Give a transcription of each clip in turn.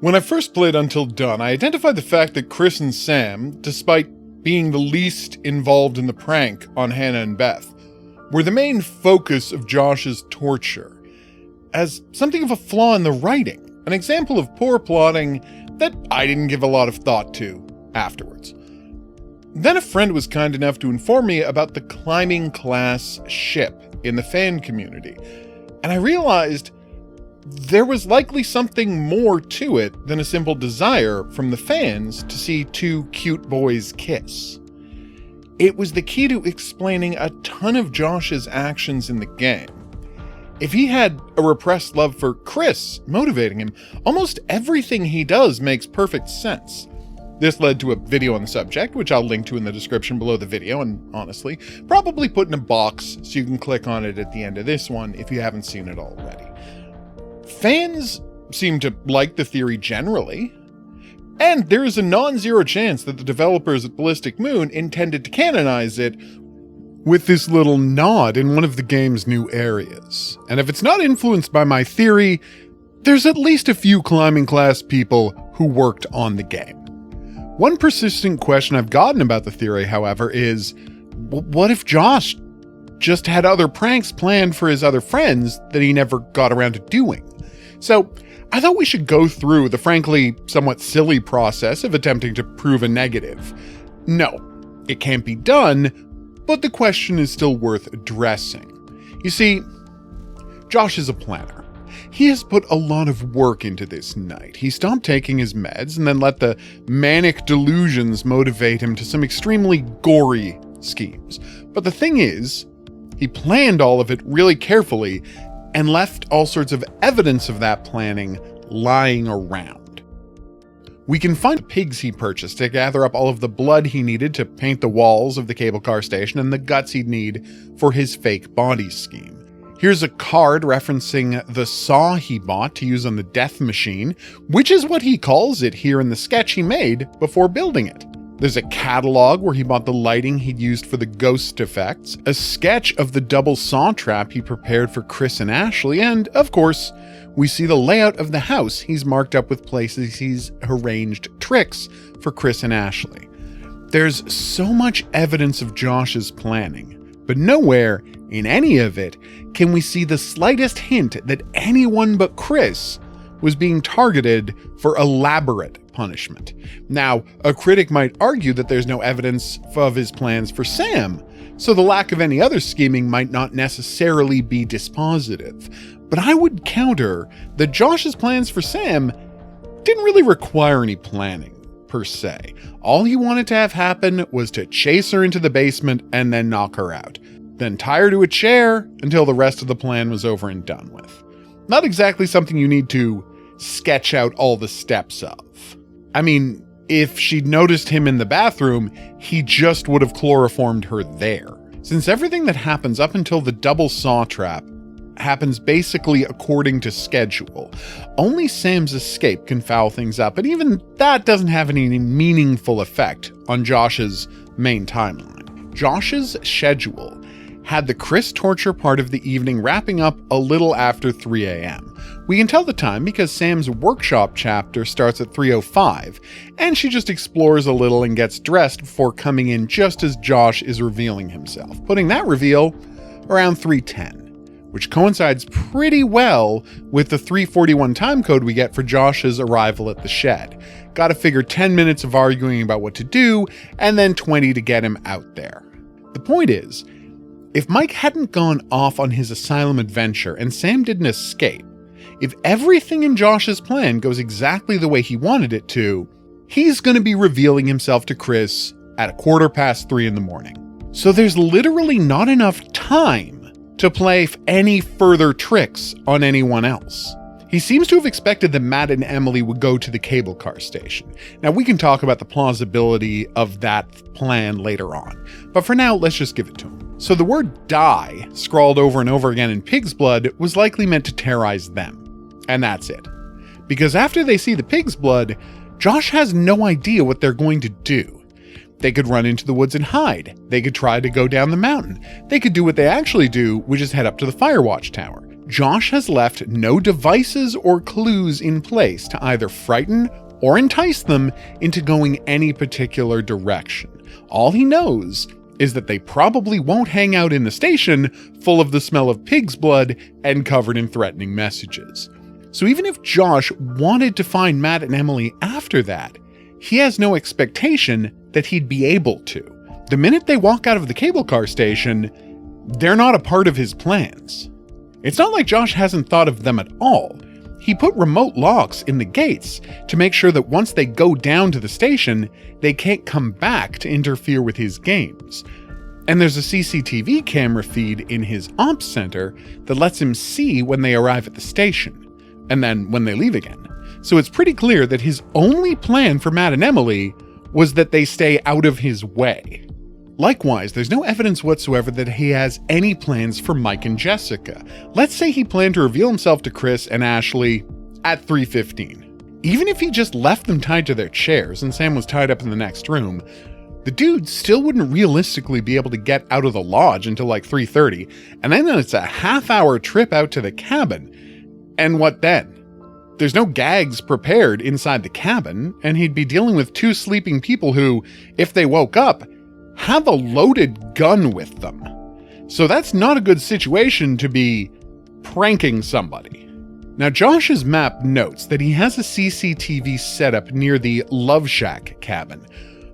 When I first played Until Dawn, I identified the fact that Chris and Sam, despite being the least involved in the prank on Hannah and Beth, were the main focus of Josh's torture, as something of a flaw in the writing, an example of poor plotting that I didn't give a lot of thought to afterwards. Then a friend was kind enough to inform me about the climbing class ship in the fan community, and I realized there was likely something more to it than a simple desire from the fans to see two cute boys kiss. It was the key to explaining a ton of Josh's actions in the game. If he had a repressed love for Chris motivating him, almost everything he does makes perfect sense. This led to a video on the subject, which I'll link to in the description below the video, and honestly, probably put in a box so you can click on it at the end of this one if you haven't seen it already. Fans seem to like the theory generally, and there is a non-zero chance that the developers at Ballistic Moon intended to canonize it with this little nod in one of the game's new areas. And if it's not influenced by my theory, there's at least a few climbing class people who worked on the game. One persistent question I've gotten about the theory, however, is what if Josh just had other pranks planned for his other friends that he never got around to doing? So I thought we should go through the frankly somewhat silly process of attempting to prove a negative. No, it can't be done, but the question is still worth addressing. You see, Josh is a planner. He has put a lot of work into this night. He stopped taking his meds and then let the manic delusions motivate him to some extremely gory schemes. But the thing is, he planned all of it really carefully and left all sorts of evidence of that planning lying around. We can find pigs he purchased to gather up all of the blood he needed to paint the walls of the cable car station and the guts he'd need for his fake body scheme. Here's a card referencing the saw he bought to use on the death machine, which is what he calls it here in the sketch he made before building it. There's a catalog where he bought the lighting he'd used for the ghost effects, a sketch of the double saw trap he prepared for Chris and Ashley, and, of course, we see the layout of the house he's marked up with places he's arranged tricks for Chris and Ashley. There's so much evidence of Josh's planning, but nowhere in any of it can we see the slightest hint that anyone but Chris was being targeted for elaborate punishment. Now, a critic might argue that there's no evidence of his plans for Sam, so the lack of any other scheming might not necessarily be dispositive. But I would counter that Josh's plans for Sam didn't really require any planning, per se. All he wanted to have happen was to chase her into the basement and then knock her out, then tie her to a chair until the rest of the plan was over and done with. Not exactly something you need to sketch out all the steps of. I mean, if she'd noticed him in the bathroom, he just would have chloroformed her there. Since everything that happens up until the double saw trap happens basically according to schedule, only Sam's escape can foul things up, and even that doesn't have any meaningful effect on Josh's main timeline. Josh's schedule had the Chris torture part of the evening wrapping up a little after 3 a.m. We can tell the time because Sam's workshop chapter starts at 3:05, and she just explores a little and gets dressed before coming in just as Josh is revealing himself, putting that reveal around 3:10, which coincides pretty well with the 3:41 time code we get for Josh's arrival at the shed. Gotta figure 10 minutes of arguing about what to do, and then 20 to get him out there. The point is, if Mike hadn't gone off on his asylum adventure and Sam didn't escape, if everything in Josh's plan goes exactly the way he wanted it to, he's going to be revealing himself to Chris at 3:15 in the morning. So there's literally not enough time to play any further tricks on anyone else. He seems to have expected that Matt and Emily would go to the cable car station. Now, we can talk about the plausibility of that plan later on, but for now, let's just give it to him. So the word die, scrawled over and over again in pig's blood, was likely meant to terrorize them. And that's it. Because after they see the pig's blood, Josh has no idea what they're going to do. They could run into the woods and hide. They could try to go down the mountain. They could do what they actually do, which is head up to the Firewatch Tower. Josh has left no devices or clues in place to either frighten or entice them into going any particular direction. All he knows is that they probably won't hang out in the station full of the smell of pig's blood and covered in threatening messages. So even if Josh wanted to find Matt and Emily after that, he has no expectation that he'd be able to. The minute they walk out of the cable car station, they're not a part of his plans. It's not like Josh hasn't thought of them at all. He put remote locks in the gates to make sure that once they go down to the station, they can't come back to interfere with his games. And there's a CCTV camera feed in his ops center that lets him see when they arrive at the station, and then when they leave again. So it's pretty clear that his only plan for Matt and Emily was that they stay out of his way. Likewise, there's no evidence whatsoever that he has any plans for Mike and Jessica. Let's say he planned to reveal himself to Chris and Ashley at 3:15. Even if he just left them tied to their chairs and Sam was tied up in the next room, the dude still wouldn't realistically be able to get out of the lodge until like 3:30, and then it's a half-hour trip out to the cabin. And what then? There's no gags prepared inside the cabin, and he'd be dealing with two sleeping people who, if they woke up, have a loaded gun with them. So that's not a good situation to be pranking somebody. Now, Josh's map notes that he has a CCTV setup near the Love Shack cabin,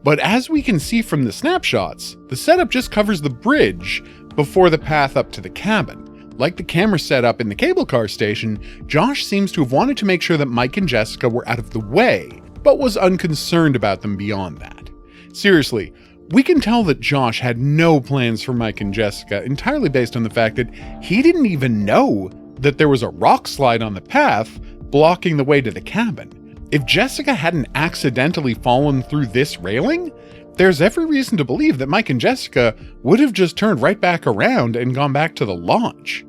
but as we can see from the snapshots, the setup just covers the bridge before the path up to the cabin. Like the camera setup in the cable car station, Josh seems to have wanted to make sure that Mike and Jessica were out of the way, but was unconcerned about them beyond that. Seriously, we can tell that Josh had no plans for Mike and Jessica entirely based on the fact that he didn't even know that there was a rock slide on the path blocking the way to the cabin. If Jessica hadn't accidentally fallen through this railing, there's every reason to believe that Mike and Jessica would have just turned right back around and gone back to the lodge,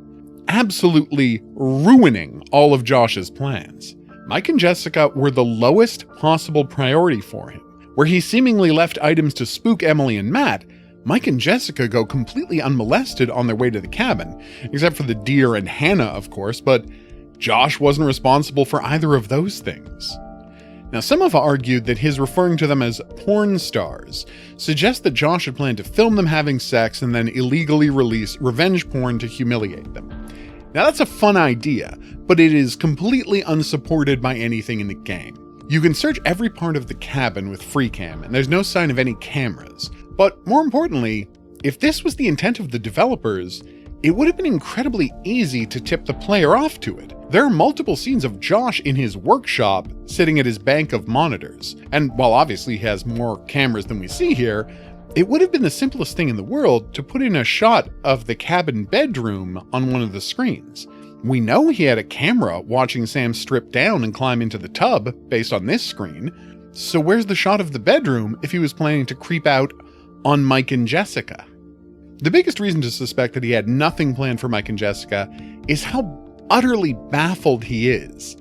absolutely ruining all of Josh's plans. Mike and Jessica were the lowest possible priority for him. Where he seemingly left items to spook Emily and Matt, Mike and Jessica go completely unmolested on their way to the cabin, except for the deer and Hannah, of course, but Josh wasn't responsible for either of those things. Now, some have argued that his referring to them as porn stars suggests that Josh had planned to film them having sex and then illegally release revenge porn to humiliate them. Now, that's a fun idea, but it is completely unsupported by anything in the game. You can search every part of the cabin with FreeCam, and there's no sign of any cameras. But more importantly, if this was the intent of the developers, it would have been incredibly easy to tip the player off to it. There are multiple scenes of Josh in his workshop sitting at his bank of monitors, and while obviously he has more cameras than we see here, it would have been the simplest thing in the world to put in a shot of the cabin bedroom on one of the screens. We know he had a camera watching Sam strip down and climb into the tub based on this screen, so where's the shot of the bedroom if he was planning to creep out on Mike and Jessica? The biggest reason to suspect that he had nothing planned for Mike and Jessica is how utterly baffled he is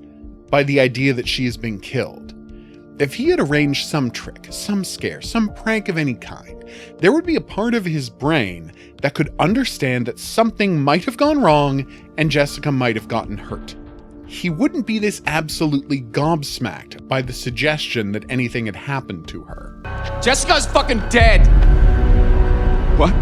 by the idea that she has been killed. If he had arranged some trick, some scare, some prank of any kind, there would be a part of his brain that could understand that something might have gone wrong and Jessica might have gotten hurt. He wouldn't be this absolutely gobsmacked by the suggestion that anything had happened to her. Jessica's fucking dead! What?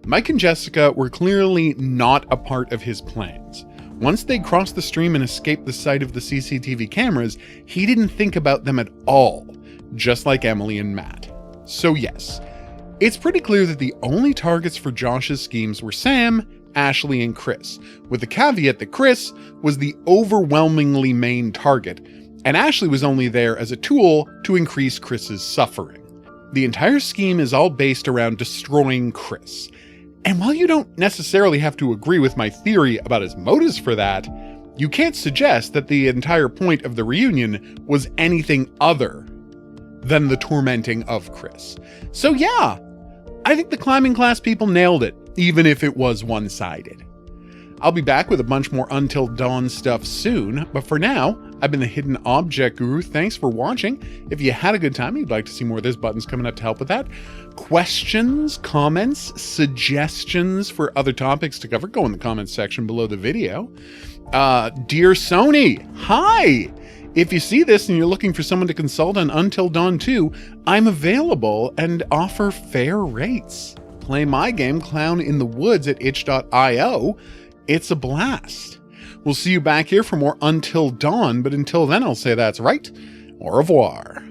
Mike and Jessica were clearly not a part of his plans. Once they crossed the stream and escaped the sight of the CCTV cameras, he didn't think about them at all, just like Emily and Matt. So yes, it's pretty clear that the only targets for Josh's schemes were Sam, Ashley, and Chris, with the caveat that Chris was the overwhelmingly main target, and Ashley was only there as a tool to increase Chris's suffering. The entire scheme is all based around destroying Chris. And while you don't necessarily have to agree with my theory about his motives for that, you can't suggest that the entire point of the reunion was anything other than the tormenting of Chris. So yeah, I think the climbing class people nailed it, even if it was one-sided. I'll be back with a bunch more Until Dawn stuff soon, but for now, I've been the Hidden Object Guru. Thanks for watching. If you had a good time and you'd like to see more, there's buttons coming up to help with that. Questions, comments, suggestions for other topics to cover, go in the comments section below the video. Dear Sony, hi! If you see this and you're looking for someone to consult on Until Dawn 2, I'm available and offer fair rates. Play my game, Clown in the Woods, at itch.io. It's a blast. We'll see you back here for more Until Dawn, but until then, I'll say that's right. Au revoir.